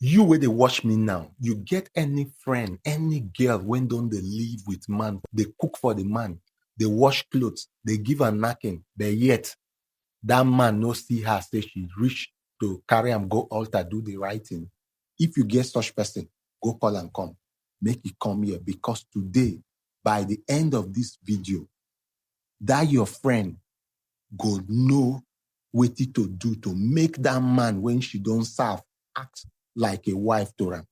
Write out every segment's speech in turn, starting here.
You where they watch me now, you get any friend, any girl when don't they live with man, they cook for the man, they wash clothes, they give her knacking, but yet that man no see her say she reach to carry him, go altar, do the right thing. If you get such person, go call and come. Make it come here, because today, by the end of this video, that your friend go know what to do to make that man, when she don't serve, act like a wife to her,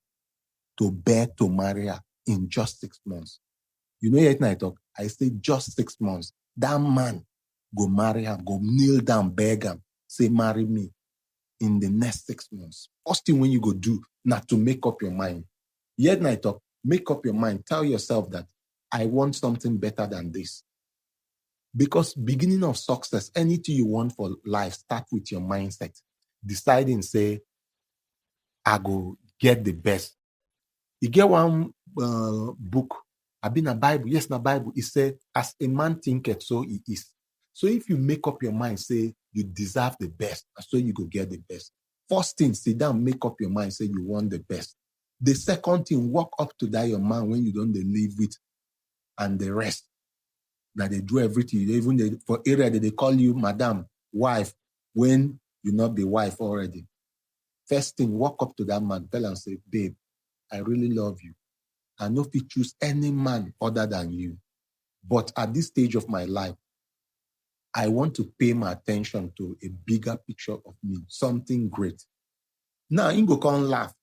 to beg to marry her in just 6 months. You know, yet I talk, I say just 6 months. That man go marry her, go kneel down, beg him, say, marry me in the next 6 months. First thing when you go do, not to make up your mind. Yet I talk, make up your mind. Tell yourself that I want something better than this. Because beginning of success, anything you want for life, start with your mindset. Deciding, say, I go get the best. You get one book, I've been a Bible, yes, na Bible, it said, as a man thinketh, so he is. So if you make up your mind, say, you deserve the best, so you go get the best. First thing, sit down, make up your mind, say you want the best. The second thing, walk up to that your man when you don't live with, and the rest, that they do everything. Even for area that they call you madam, wife, when you not be wife already. First thing, walk up to that man, tell him, say, babe, I really love you. I know if you choose any man other than you. But at this stage of my life, I want to pay my attention to a bigger picture of me, something great. Now, you go come laugh.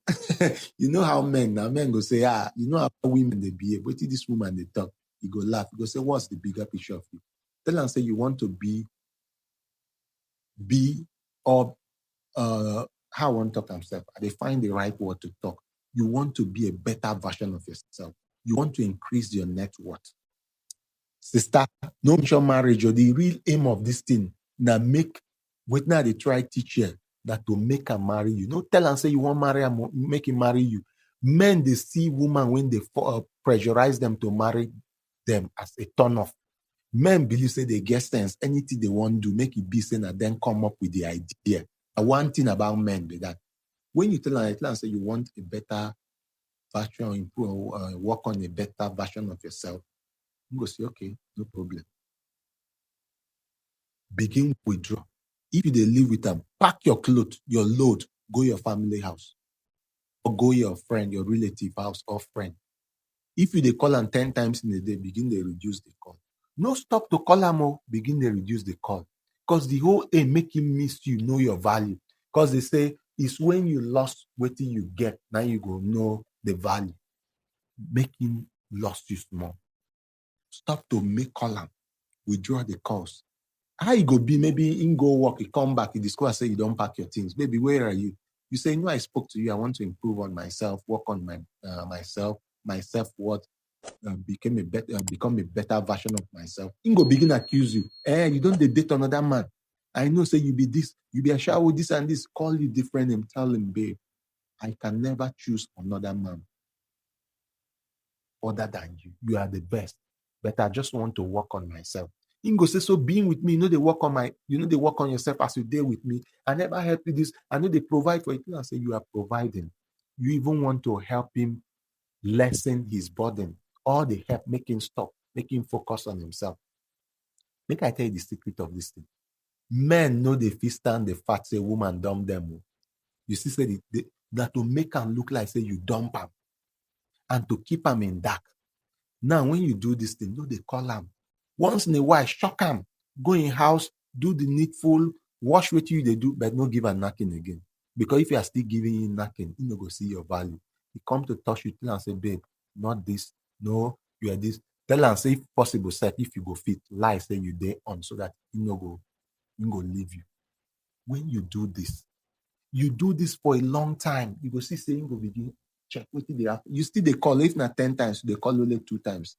You know how men go say, you know how women they behave. Wait till this woman they talk. You go laugh. You go say, what's the bigger picture of you? Tell them, say, you want to be, or how I want to talk myself. They find the right word to talk. You want to be a better version of yourself. You want to increase your net worth. Sister, no mention marriage or the real aim of this thing. Now make, wait now they try teach you that to make her marry you. No tell and say you want marry her, make him marry you. Men, they see women when they pressurize them to marry them as a turn off. Men believe, say they get sense. Anything they want to do, make it be saying and then come up with the idea. One thing about men be that when you tell and say you want a better version, improve, work on a better version of yourself, you go say, okay, no problem. Begin withdraw. If you live with them, pack your clothes, your load, go your family house. Or go your friend, your relative house or friend. If you call them 10 times in a day, begin to reduce the call. No stop to call them, begin to reduce the call. Because the whole aim, make him miss you, know your value. Because they say, it's when you lost what you get, now you go know the value. Make him lost you small. Stop to make call him. Withdraw the calls. How you go be, maybe in go work, you come back, you discover, say you don't pack your things. Baby, where are you? You say, no, I spoke to you. I want to improve on myself, work on myself, my self-worth, become a better version of myself. In go begin accuse you. You don't date another man. I know, say you be this, you be a shower, this and this, call you different and tell him, babe, I can never choose another man other than you. You are the best. But I just want to work on myself. Ingo say, so being with me, they work on they work on yourself as you deal with me. I never help you this. I know they provide for it. I say, you are providing. You even want to help him lessen his burden. All the help, make him stop, make him focus on himself. Make I tell you the secret of this thing. Men know they fit stand the fact, say woman dump them. You see, say that to make him look like, say you dump him. And to keep him in dark. Now, when you do this thing, they call him. Once in a while, shock him. Go in house, do the needful, wash with you, they do, but no give a knocking again. Because if you are still giving him knocking, he no go see your value. He come to touch you, tell and say, babe, not this. No, you are this. Tell and say, if possible, set, if you go fit, lie, say you there on, so that he no go leave you. When you do this for a long time, you go see, say, you go begin, check what they have. You still they call, if not 10 times, they call only 2 times.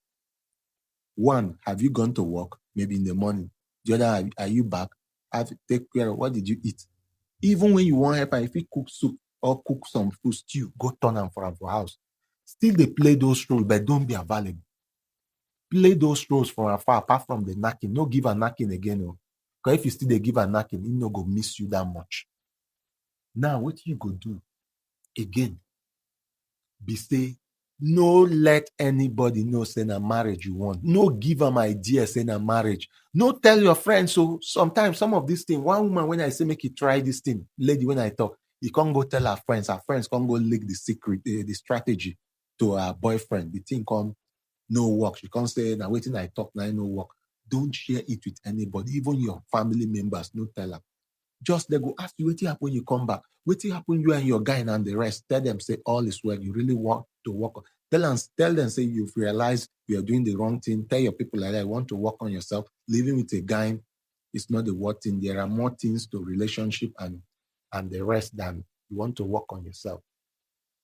One, have you gone to work? Maybe in the morning. The other, are you back? Have to take care of what did you eat? Even when you want help, if you cook soup or cook some food stew, go turn them for house. Still they play those roles, but don't be available. Play those roles from afar, apart from the knocking. No give a knocking again. No. Because if you still they give a knocking, he no go miss you that much. Now, what you go do? Again, be say, no let anybody know say na marriage you want. No give them idea say na marriage. No tell your friends. So sometimes some of these things, one woman, when I say make you try this thing, lady, when I talk, you can't go tell her friends can't go leak the secret, the strategy to her boyfriend. The thing come no work. She can't say, now waiting I talk, now no work. Don't share it with anybody, even your family members. No tell her. Just they go ask you, what happen when you come back? What happen you and your guy and the rest? Tell them, say, all is well. You really want to work on. Tell them, say, you've realized you are doing the wrong thing. Tell your people like that, you want to work on yourself. Living with a guy is not the worst thing. There are more things to relationship and the rest than you want to work on yourself.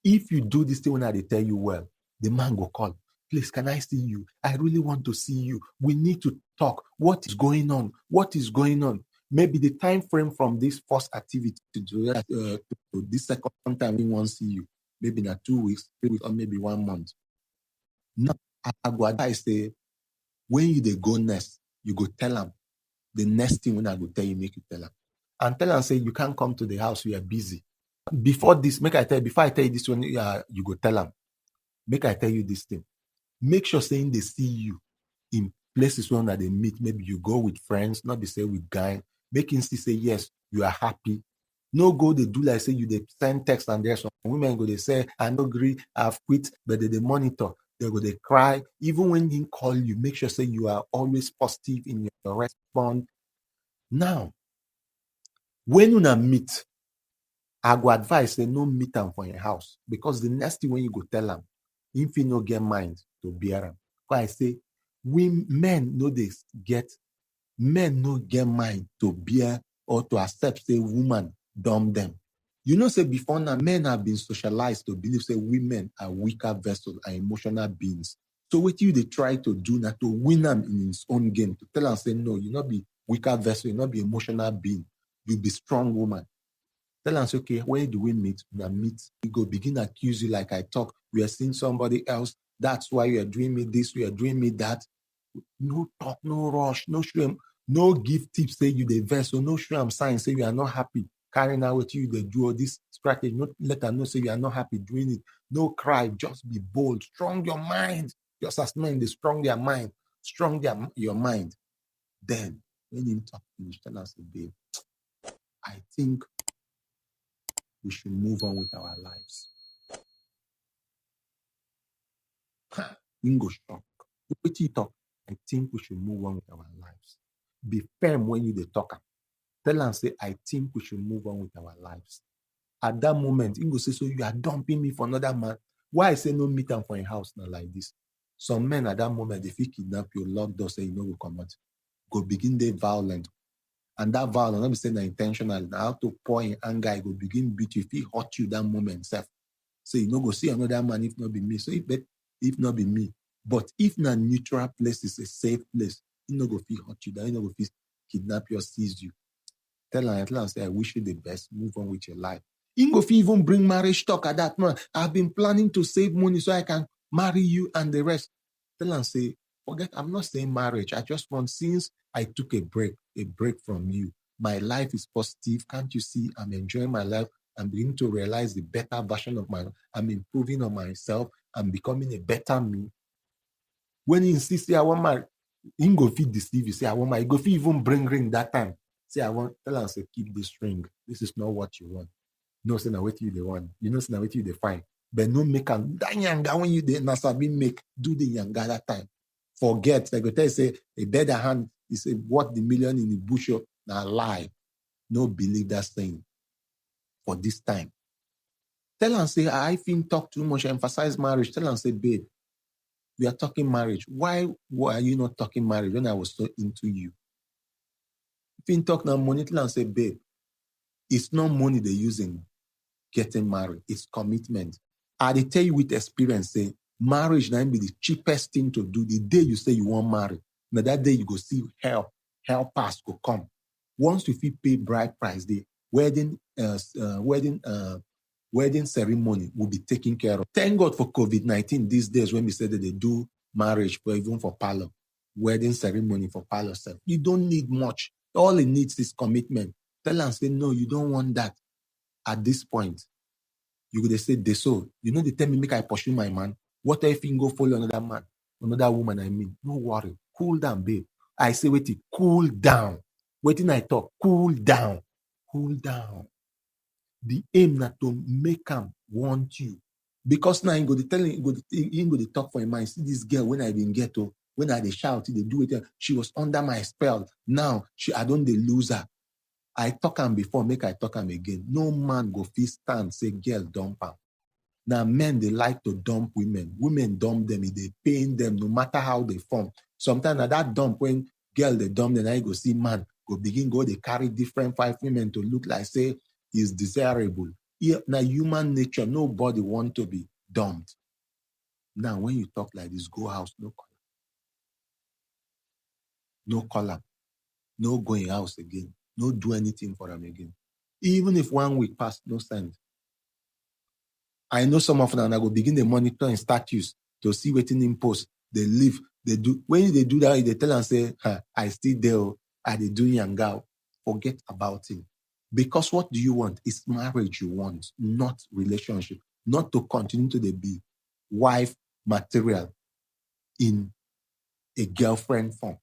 If you do this thing when they tell you well, the man will call. Please, can I see you? I really want to see you. We need to talk. What is going on? What is going on? Maybe the time frame from this first activity to this second time we want to see you, maybe in 2 weeks, 3 weeks, or maybe 1 month. Now, I go advise say, when you they go next, you go tell them the next thing when I go tell you, make you tell them. And tell them, say, you can't come to the house, we are busy. Before this, before I tell you this one, you go tell them. Make I tell you this thing. Make sure saying they see you in places where they meet. Maybe you go with friends, not be say with guy. Make him say yes, you are happy. No go they do like say you they send text and there's some women go they say I no agree, I've quit, but they monitor. They go they cry. Even when he call you, make sure say you are always positive in your response. Now, when you meet, I go advise say no meet them for your house, because the next thing when you go tell them, if you no get mind to bear them. Because I say men no get mind to bear or to accept say woman dumb them. You know, say before now, men have been socialized to believe say women are weaker vessels and emotional beings. So what you they try to do now to win them in his own game, to tell them say no, you not be weaker vessel, you not be emotional being, you be strong woman. Tell us, okay, where do we meet? We go begin accuse you like I talk. We are seeing somebody else. That's why you are doing me this, you are doing me that. No talk, no rush, no shame, no give tips, say you the vessel, no show am sign, say you are not happy. Carrying out what you they do all this strategy, not let them know say you are not happy doing it. No cry, just be bold, strong your mind. Just as men, they strong their mind, strong your mind. Then when you talk finish, tell us, babe, I think we should move on with our lives. You go shock. What you talk? I think we should move on with our lives. Be firm when you the talker. Tell and say, I think we should move on with our lives. At that moment, you go say, so you are dumping me for another man. Why I say no meet them for a house now like this? Some men at that moment, if he kidnap you, lock door, say you know will come out. Go begin the violent. And that violence, let me say, intentional. Now how to pour in anger, I go begin beat you. If he hurt you that moment, self. So you know go see another man if not be me. So if not be me. But if na neutral place is a safe place, you know go feel hurt you, you know go feel kidnap you or seize you. Tell her, say, I wish you the best. Move on with your life. You go feel even bring marriage talk at that man. I've been planning to save money so I can marry you and the rest. Tell her, say, forget, I'm not saying marriage. I just want, since I took a break from you, my life is positive. Can't you see I'm enjoying my life? I'm beginning to realize the better version of my life. I'm improving on myself. I'm becoming a better me. When he insists, say, I want my, he go feed deceive you. Say, I want my, he go feed even bring ring that time. Say, I want, tell her, say, keep this ring. This is not what you want. No, say, now wait you the one. You know, say, now wait you the fine. But no make a that yanga when you the nasabi make, do the yanga that time. Forget. Like I tell you, say, a better hand is what the million in the bush now lie. No believe that saying for this time. Tell her, say, I think talk too much, emphasize marriage. Tell her, say, babe, we are talking marriage. Why are you not talking marriage when I was so into you? If you talk now money, tell her, say, babe, it's not money they're using getting married. It's commitment. I tell you with experience, say, marriage now be the cheapest thing to do. The day you say you want marry, now that day you go see hell pass go come. Once you feel pay bride price, the wedding ceremony will be taken care of. Thank God for COVID-19 these days when we say that they do marriage, but even for parlor, wedding ceremony for parlor self. You don't need much. All it needs is commitment. Tell and say, no, you don't want that. At this point, You go, they say, they so, you know, they tell me, make I pursue my man. What if he go follow another man, another woman, I mean? No worry. Cool down, babe. I say, wait, cool down. Waiting, I talk, cool down. Cool down. The aim not to make him want you. Because now he go to tell him, he go to talk for him mind. See this girl when I been ghetto, when I they shout, they do it. She was under my spell. Now I don't they lose her. I talk him before, make I talk him again. No man go fit stand, say girl dump her. Now men they like to dump women. Women dump them, they pain them no matter how they form. Sometimes at that dump when girl they dump them, I go see man go begin go they carry different 5 women to look like say is desirable. Yeah, now human nature, nobody want to be dumped. Now when you talk like this, go house, no color, no going house again, no do anything for them again. Even if 1 week pass, no send. I know some of them I go begin the monitor in status to see waiting in post. They leave, they do. When they do that, they tell and say, I still there, I they do yanga. Forget about it. Because what do you want? It's marriage you want, not relationship. Not to continue to be wife material in a girlfriend form.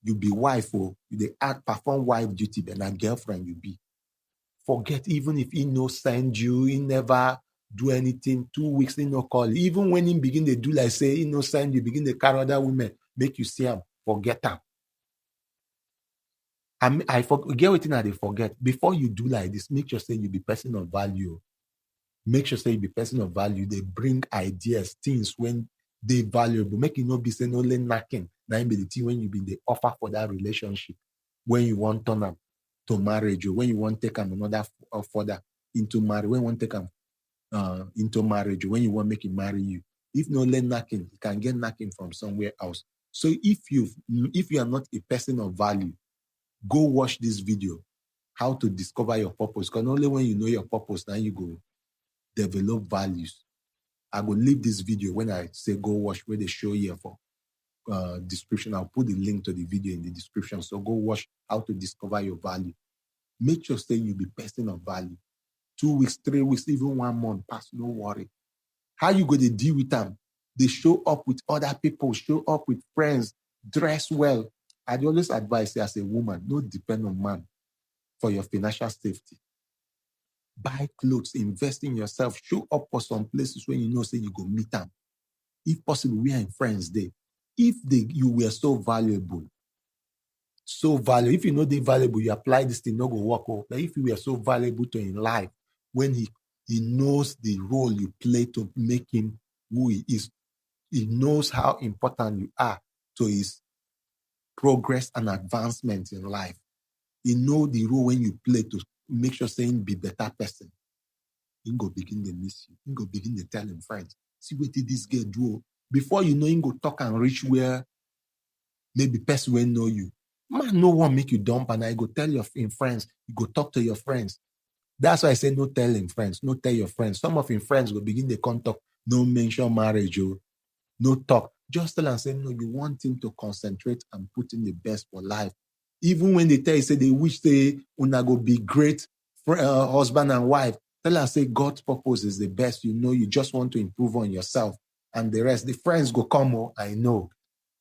You be wife, or you perform wife duty, but not girlfriend you be. Forget, even if he no send you, he never do anything, 2 weeks, he no call. Even when he begin to do like say, he no send you, begin to carry other women, make you see him, forget him. I forget what they forget. Before you do like this, make sure say you be person of value. Make sure say you be person of value. They bring ideas, things when they valuable. Make it not be saying only knocking. Now be the thing when you be the offer for that relationship. When you want turn up to marriage, or when you want take them another further into marriage, when you want take them into marriage, or when you want make him marry you. If no let knocking, you can get knocking from somewhere else. So if you are not a person of value, go watch this video, how to discover your purpose. Because only when you know your purpose, now you go develop values. I will leave this video when I say go watch, where they show here for description. I'll put the link to the video in the description. So go watch how to discover your value. Make sure say you be person of value. 2 weeks, 3 weeks, even 1 month pass, no worry. How you going to deal with them? They show up with other people, show up with friends, dress well. I always advise as a woman, don't depend on man for your financial safety. Buy clothes, invest in yourself, show up for some places when you know say you go meet them. If possible, we are in friends day. If you were so valuable, if you know they valuable, you apply this thing, no go work out. But if you were so valuable to in life, when he knows the role you play to make him who he is, he knows how important you are to his progress and advancement in life. He know the role when you play to make sure saying be better person. He go begin to miss you. He go begin to tell him friends, see what did this girl do? Before you know, he go talk and reach where maybe person will know you. Man, no one make you dump, and I go tell your friends. You go talk to your friends. That's why I say no tell him friends, no tell your friends. Some of his friends will begin the contact, no mention marriage, no talk. Just tell and say no. You want him to concentrate and put in the best for life. Even when they tell you say they wish they una go be great husband and wife, tell and say God's purpose is the best. You know, you just want to improve on yourself, and the rest. The friends go come. Oh, I know.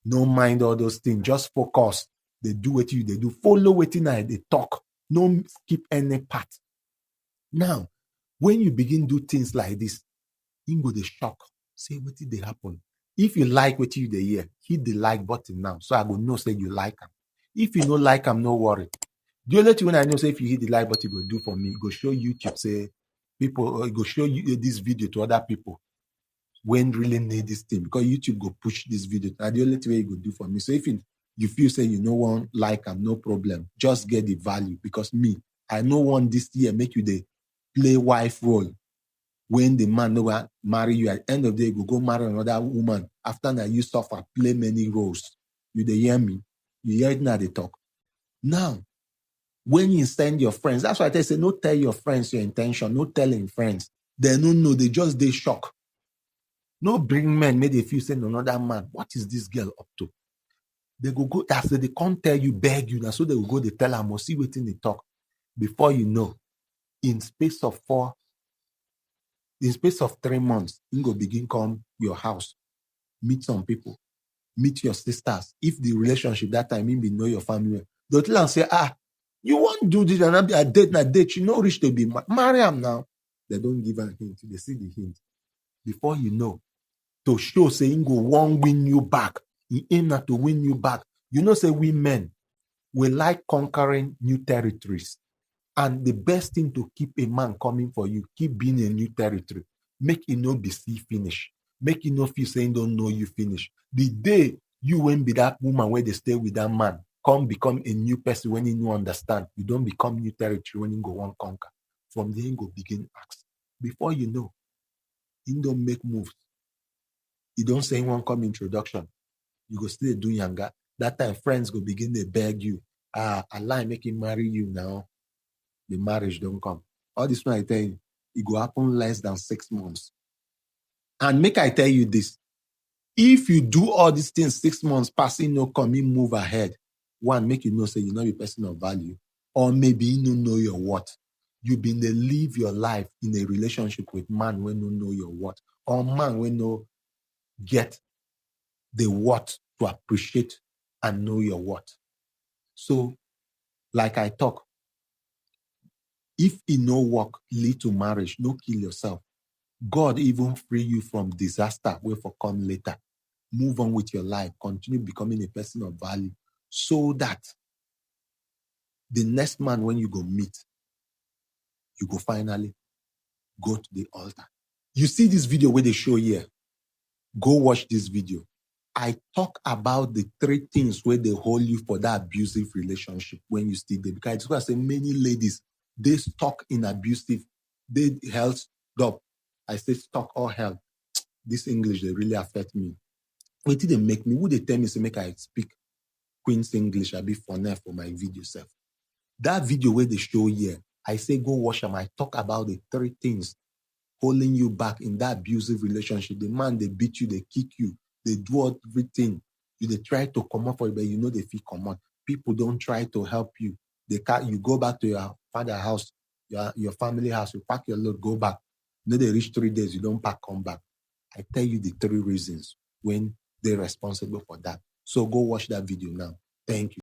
No mind all those things. Just focus. They do what they do. Follow what they talk. No skip any part. Now, when you begin do things like this, you go the shock. Say what did they happen? If you like what you hear, hit the like button now. So I go know say you like them. If you don't like them, no worry. The only thing when I know say if you hit the like button, go do for me. Go show YouTube say people. Go show you this video to other people when really need this thing, because YouTube go push this video. And the only thing you go do for me. So if you feel say you no one like them, no problem. Just get the value, because me, I no want this year make you the play wife role. When the man no marry you, at the end of the day, go marry another woman. After that, you suffer, play many roles. You dey hear me? You hear it now, they talk. Now, when you send your friends, that's why I say, no tell your friends your intention, no telling friends. They don't know, they just they shock. No bring men, make they feel saying another man, what is this girl up to? They go after they can't tell you, beg you, now so they will go, they tell them, or see what they talk. Before you know, in space of 4 In space of 3 months, you go begin come your house, meet some people, meet your sisters. If the relationship that time, maybe know your family, they'll tell and say, you won't do this and I be a date. You know, rich to be marry him now. They don't give a hint. They see the hint. Before you know, to show saying go won't win you back. He aim not to win you back. You know, say we men, we like conquering new territories. And the best thing to keep a man coming for you, keep being a new territory. Make it no be see finish. Make it no feel saying don't know you finish. The day you won't be that woman where they stay with that man, come become a new person when you no understand. You don't become new territory when you go one conquer. From there you go begin ask. Before you know, you don't make moves. You don't say one come introduction. You go still do younger. That time friends go begin to beg you. Allah make him marry you now. The marriage don't come. All this one I tell you, it go happen less than 6 months. And make I tell you this. If you do all these things 6 months, passing no coming, move ahead. One, make you know, say you're not a person of value. Or maybe you don't know your what. You've been to live your life in a relationship with man when you know your what. Or man when you get the what to appreciate and know your what. So, like I talk, if it no work lead to marriage, no kill yourself. God even free you from disaster where for come later. Move on with your life. Continue becoming a person of value so that the next man when you go meet, you go finally go to the altar. You see this video where they show here. Go watch this video. I talk about the 3 things where they hold you for that abusive relationship when you still there. Because it's what I say many ladies, they stuck in abusive, they held up. I say stuck or held. This English, they really affect me. What did they make me? Would they tell me to make I speak Queen's English? I'll be funny for my video self. That video where they show here, I say go watch them. I talk about the 3 things holding you back in that abusive relationship. The man, they beat you, they kick you, they do everything. They try to come up for you, but you know they feel come on. People don't try to help you. They can't. You go back to your father's house, your family house, you pack your load, go back. You know they reach 3 days, you don't pack, come back. I tell you the 3 reasons when they're responsible for that. So go watch that video now. Thank you.